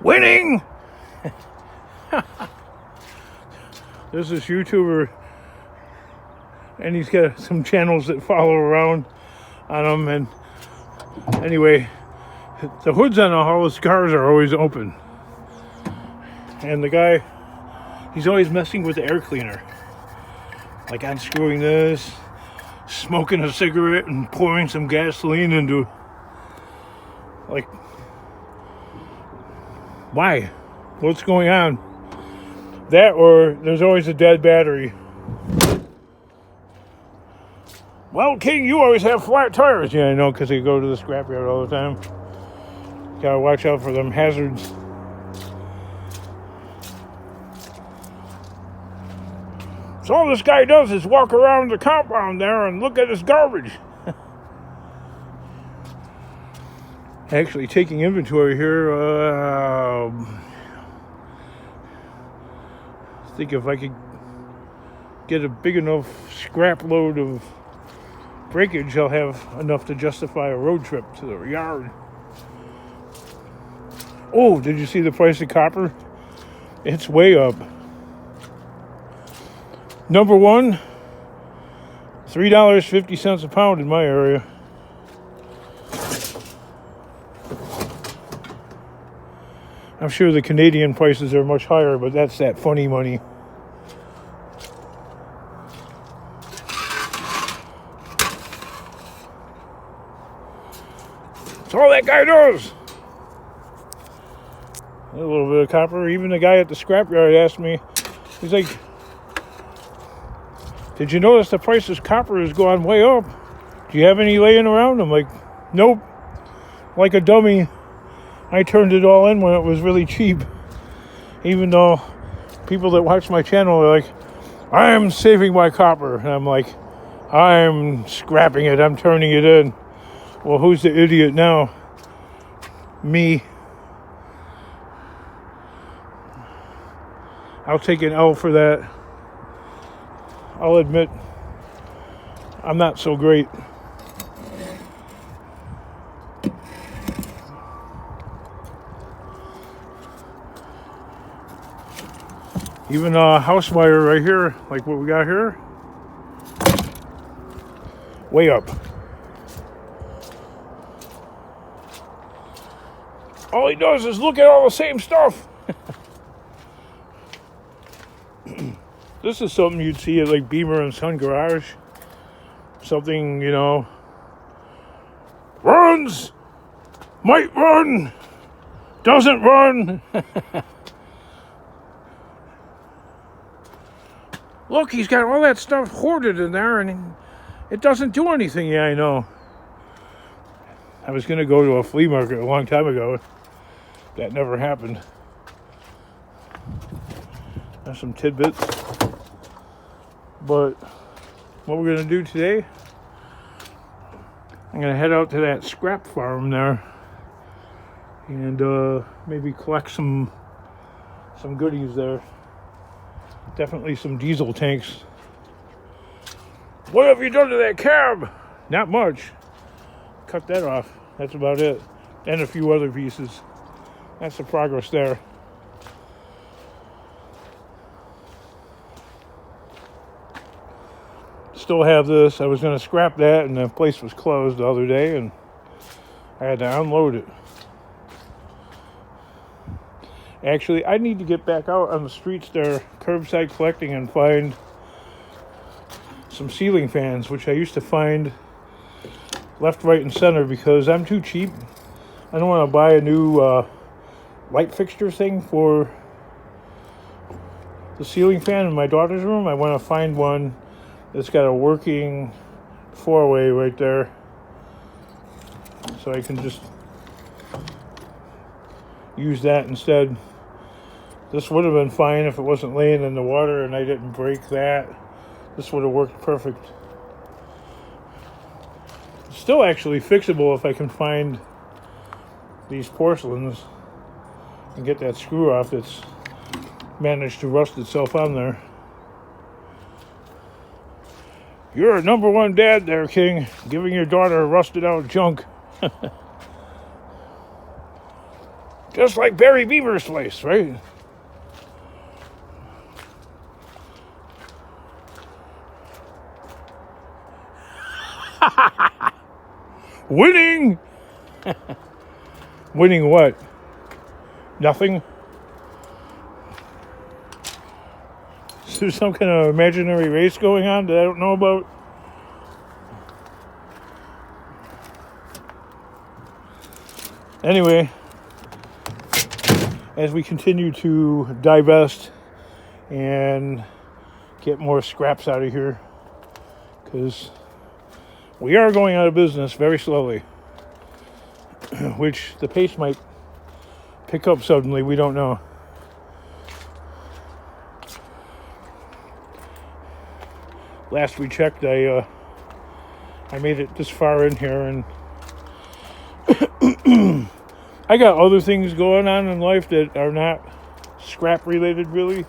Winning! There's this YouTuber, and he's got some channels that follow around on him. And anyway, the hoods on all his cars are always open. And the guy, he's always messing with the air cleaner. Like unscrewing this, smoking a cigarette and pouring some gasoline into. Like, why? What's going on? That, or there's always a dead battery. Well, King, you always have flat tires. Yeah, I know, because they go to the scrapyard all the time. Gotta watch out for them hazards. So all this guy does is walk around the compound there and look at his garbage. Actually taking inventory here. I think if I could get a big enough scrap load of breakage, I'll have enough to justify a road trip to the yard. Oh, did you see the price of copper? It's way up. Number one, $3.50 a pound in my area. I'm sure the Canadian prices are much higher, but that's that funny money. That's all that guy does. A little bit of copper. Even the guy at the scrapyard asked me, he's like, did you notice the price of copper has gone way up? Do you have any laying around? I'm like, nope. Like a dummy, I turned it all in when it was really cheap. Even though people that watch my channel are like, I'm saving my copper. And I'm like, I'm scrapping it. I'm turning it in. Well, who's the idiot now? Me. I'll take an L for that. I'll admit, I'm not so great. Even a house wire right here, like what we got here, way up. All he does is look at all the same stuff. This is something you'd see at like Beamer and Son Garage. Something, you know, runs, might run, doesn't run. Look, he's got all that stuff hoarded in there and it doesn't do anything. Yeah, I know. I was going to go to a flea market a long time ago. That never happened. There's some tidbits. But what we're going to do today, I'm going to head out to that scrap farm there and maybe collect some goodies there. Definitely some diesel tanks. What have you done to that cab? Not much. Cut that off. That's about it. And a few other pieces. That's the progress there. Still have this. I was going to scrap that and the place was closed the other day and I had to unload it. Actually, I need to get back out on the streets there, curbside collecting, and find some ceiling fans, which I used to find left, right, and center because I'm too cheap. I don't want to buy a new light fixture thing for the ceiling fan in my daughter's room. I want to find one that's got a working 4-way right there, so I can just use that instead. This would have been fine if it wasn't laying in the water and I didn't break that. This would have worked perfect. It's still actually fixable if I can find these porcelains and get that screw off that's managed to rust itself on there. You're a number one dad there, King, giving your daughter rusted out junk. Just like Barry Beaver's place, right? Winning! Winning what? Nothing? Is there some kind of imaginary race going on that I don't know about? Anyway, as we continue to divest and get more scraps out of here, because we are going out of business very slowly, which the pace might pick up suddenly, we don't know. Last we checked, I made it this far in here, and I got other things going on in life that are not scrap related, really.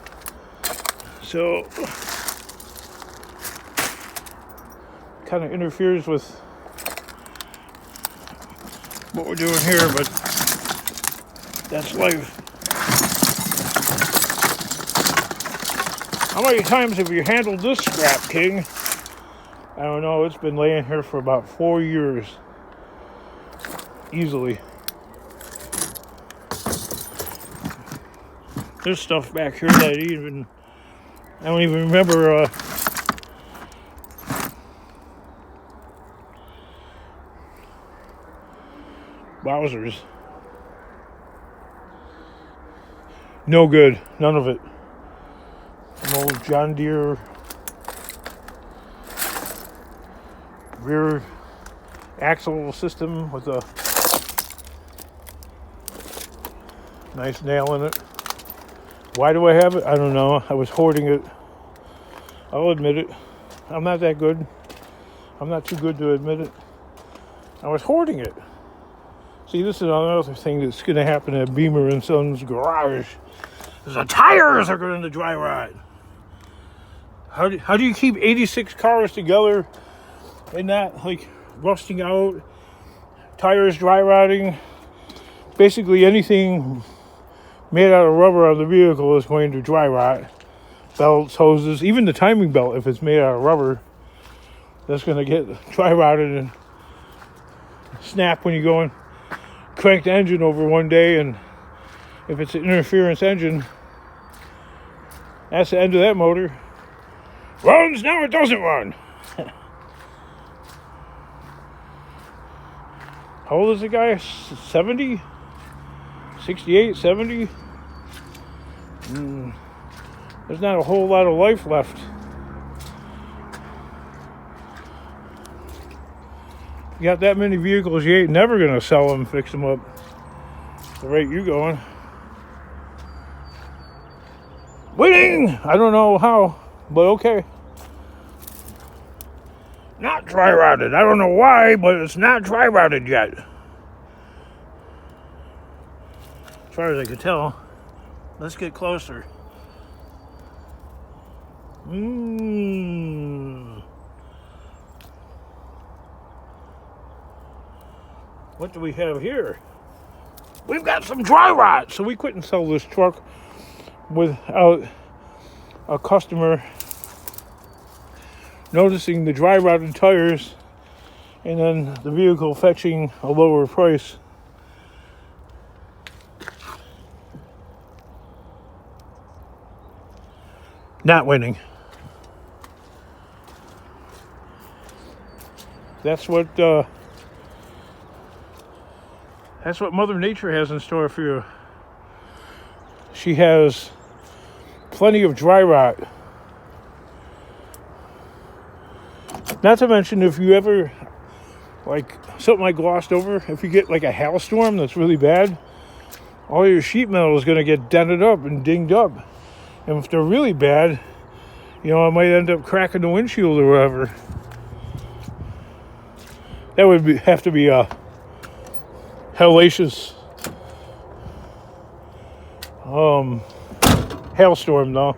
So, kind of interferes with what we're doing here, but that's life. How many times have you handled this scrap, King? I don't know. It's been laying here for about 4 years. Easily. There's stuff back here that I don't even remember Wowzers. No good. None of it. An old John Deere rear axle system with a nice nail in it. Why do I have it? I don't know. I was hoarding it. I'll admit it. I'm not that good. I'm not too good to admit it. I was hoarding it. See, this is another thing that's going to happen at Beamer and Sons garage. The tires are going to dry rot. How do you keep 86 cars together and not like rusting out, tires dry rotting? Basically anything made out of rubber on the vehicle is going to dry rot. Belts, hoses, even the timing belt, if it's made out of rubber, that's going to get dry rotted and snap when you go and crank the engine over one day. And if it's an interference engine, that's the end of that motor. Runs, now it doesn't run. How old is the guy? 70? 68, 70? There's not a whole lot of life left. You got that many vehicles, you ain't never going to sell them, fix them up the rate you going. Winning! I don't know how, but okay. Not dry rotted. I don't know why, but it's not dry rotted yet. As far as I could tell. Let's get closer. What do we have here? We've got some dry rot. So we couldn't sell this truck without a customer noticing the dry rotted tires and then the vehicle fetching a lower price. Not winning. That's what Mother Nature has in store for you. She has plenty of dry rot. Not to mention, if you ever, like, something I glossed over, if you get like a hailstorm that's really bad, all your sheet metal is going to get dented up and dinged up. And if they're really bad, you know, I might end up cracking the windshield or whatever. That would have to be hellacious hailstorm, though.